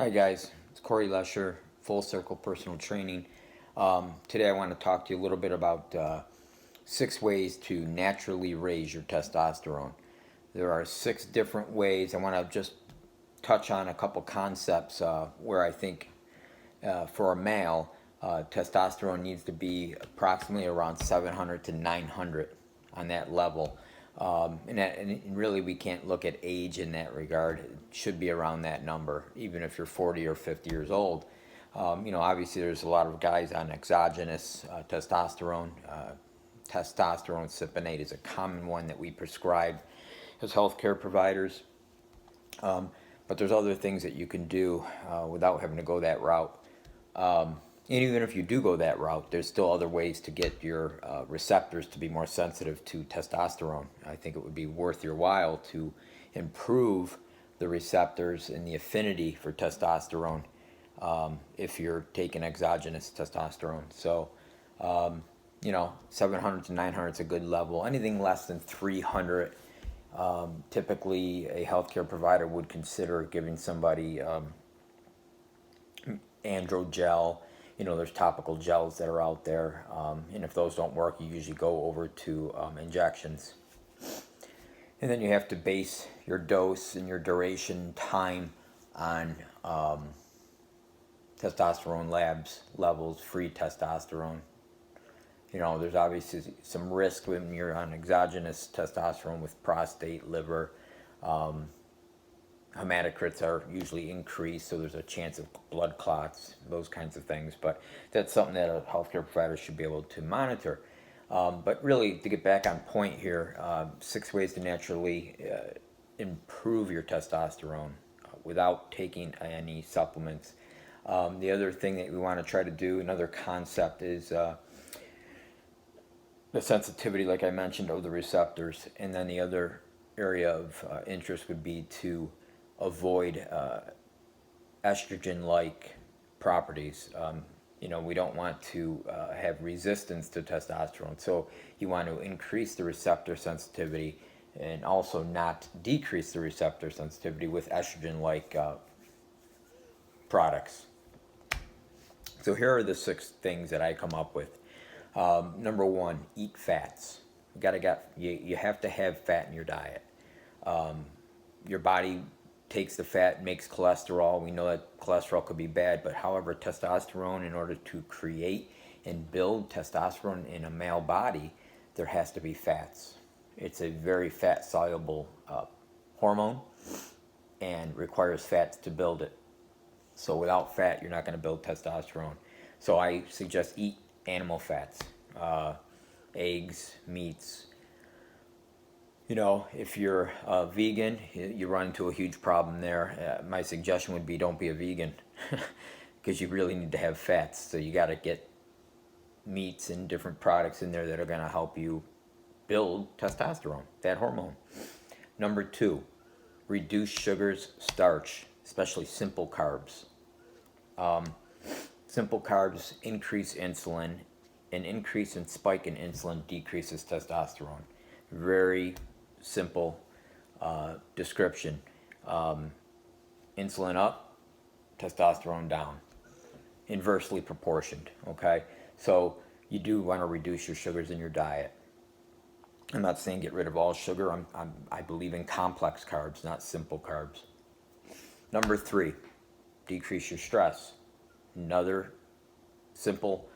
Hi guys, it's Corey Lesher, Full Circle Personal Training. Today I want to talk to you a little bit about 6 ways to naturally raise your testosterone. There are 6 different ways. I want to just touch on a couple concepts where I think for a male, testosterone needs to be approximately around 700 to 900 on that level. And really, we can't look at age in that regard. It should be around that number, even if you're 40 or 50 years old. Obviously, there's a lot of guys on exogenous testosterone. Testosterone cypionate is a common one that we prescribe as healthcare providers. But there's other things that you can do without having to go that route. And even if you do go that route, there's still other ways to get your receptors to be more sensitive to testosterone. I think it would be worth your while to improve the receptors and the affinity for testosterone if you're taking exogenous testosterone. So, 700 to 900 is a good level. Anything less than 300, typically a healthcare provider would consider giving somebody androgel. There's topical gels that are out there, and if those don't work, you usually go over to injections. And then you have to base your dose and your duration time on testosterone labs levels, free testosterone. There's obviously some risk when you're on exogenous testosterone with prostate, liver. Hematocrits are usually increased, so there's a chance of blood clots, those kinds of things. But that's something that a healthcare provider should be able to monitor. But really, to get back on point here, 6 ways to naturally improve your testosterone without taking any supplements. The other thing that we want to try to do, another concept, is the sensitivity, like I mentioned, of the receptors. And then the other area of interest would be to avoid estrogen-like properties. We don't want to have resistance to testosterone. So you want to increase the receptor sensitivity and also not decrease the receptor sensitivity with estrogen-like products. So here are the 6 things that I come up with. Number 1, eat fats. You have to have fat in your diet. Your body takes the fat, makes cholesterol. We know that cholesterol could be bad, but however, testosterone, in order to create and build testosterone in a male body, there has to be fats. It's a very fat soluble hormone and requires fats to build it. So without fat, you're not going to build testosterone. So I suggest eat animal fats, eggs, meats. If you're a vegan, you run into a huge problem there. My suggestion would be don't be a vegan because you really need to have fats. So you got to get meats and different products in there that are going to help you build testosterone, that hormone. Number 2, reduce sugars, starch, especially simple carbs. Simple carbs increase insulin. An increase in spike in insulin decreases testosterone. Very simple description. Insulin up, testosterone down. Inversely proportioned, okay? So you do want to reduce your sugars in your diet. I'm not saying get rid of all sugar. I believe in complex carbs, not simple carbs. Number 3, decrease your stress. Another simple: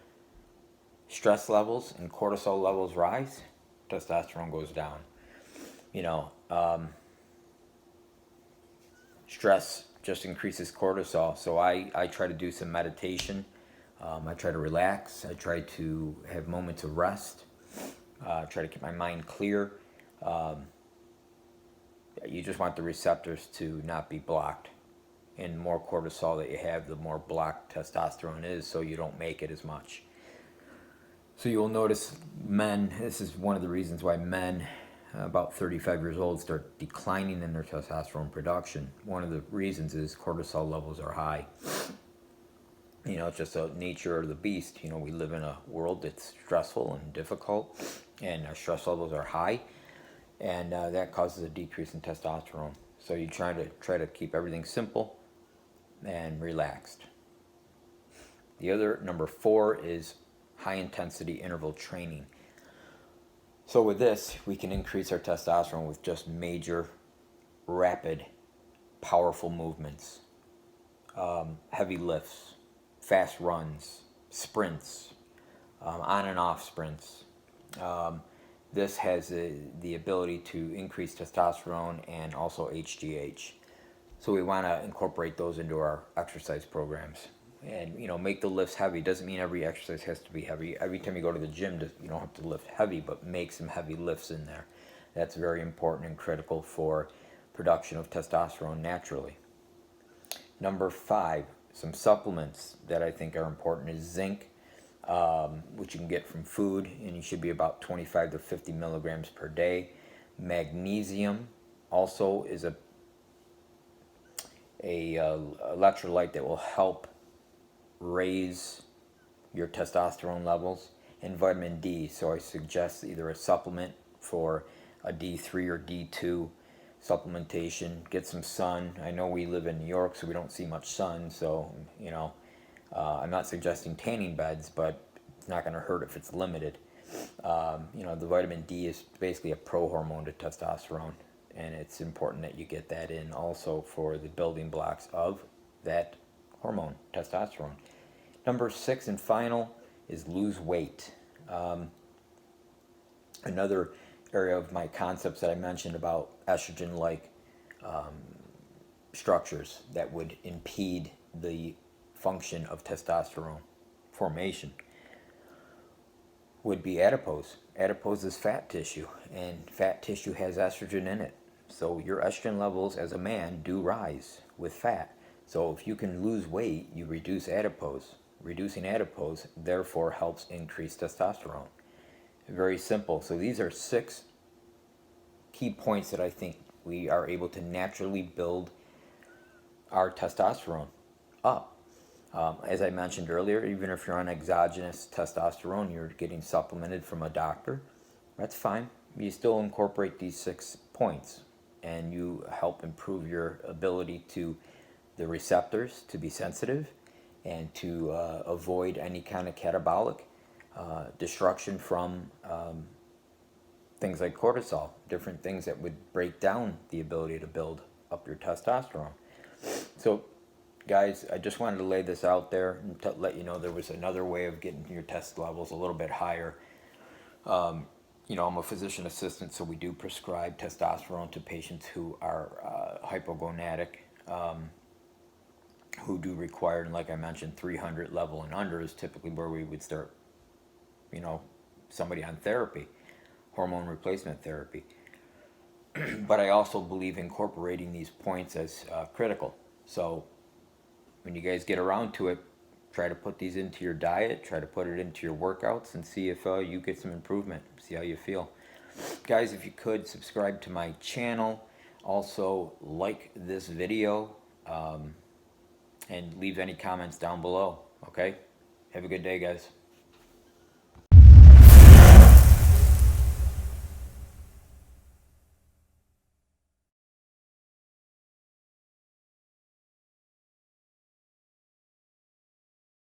stress levels and cortisol levels rise, testosterone goes down. Stress just increases cortisol. So I try to do some meditation. I try to relax. I try to have moments of rest. Try to keep my mind clear. You just want the receptors to not be blocked. And the more cortisol that you have, the more blocked testosterone is, so you don't make it as much. So you'll notice men, this is one of the reasons why men about 35 years old start declining in their testosterone production. One of the reasons is cortisol levels are high. It's just the nature of the beast. We live in a world that's stressful and difficult, and our stress levels are high, and that causes a decrease in testosterone. So you try to keep everything simple, and relaxed. The other, number 4, is high intensity interval training. So with this, we can increase our testosterone with just major, rapid, powerful movements, heavy lifts, fast runs, sprints, on and off sprints. This has the ability to increase testosterone and also HGH. So we want to incorporate those into our exercise programs. And, make the lifts heavy. Doesn't mean every exercise has to be heavy. Every time you go to the gym, you don't have to lift heavy, but make some heavy lifts in there. That's very important and critical for production of testosterone naturally. Number 5, some supplements that I think are important is zinc, which you can get from food, and you should be about 25 to 50 milligrams per day. Magnesium also is a electrolyte that will help raise your testosterone levels, and vitamin D. So I suggest either a supplement for a D3 or D2 supplementation. Get some sun. I know we live in New York, so we don't see much sun, so I'm not suggesting tanning beds, but it's not going to hurt if it's limited. The vitamin D is basically a pro-hormone to testosterone, and it's important that you get that in also for the building blocks of that hormone, testosterone. Number 6 and final is lose weight. Another area of my concepts that I mentioned about estrogen-like structures that would impede the function of testosterone formation would be adipose. Adipose is fat tissue, and fat tissue has estrogen in it. So your estrogen levels as a man do rise with fat. So if you can lose weight, you reduce adipose. Reducing adipose therefore helps increase testosterone. Very simple. So these are 6 key points that I think we are able to naturally build our testosterone up. As I mentioned earlier, even if you're on exogenous testosterone, you're getting supplemented from a doctor, that's fine. You still incorporate these 6 points, and you help improve your ability to the receptors to be sensitive and to avoid any kind of catabolic destruction from things like cortisol, different things that would break down the ability to build up your testosterone. So guys, I just wanted to lay this out there and to let you know there was another way of getting your test levels a little bit higher. I'm a physician assistant, so we do prescribe testosterone to patients who are hypogonadic, who do require, and like I mentioned, 300 level and under is typically where we would start, somebody on therapy, hormone replacement therapy. But I also believe incorporating these points as critical. So when you guys get around to it, try to put these into your diet, try to put it into your workouts, and see if you get some improvement, see how you feel. Guys, if you could, subscribe to my channel. Also, like this video, and leave any comments down below, okay? Have a good day, guys.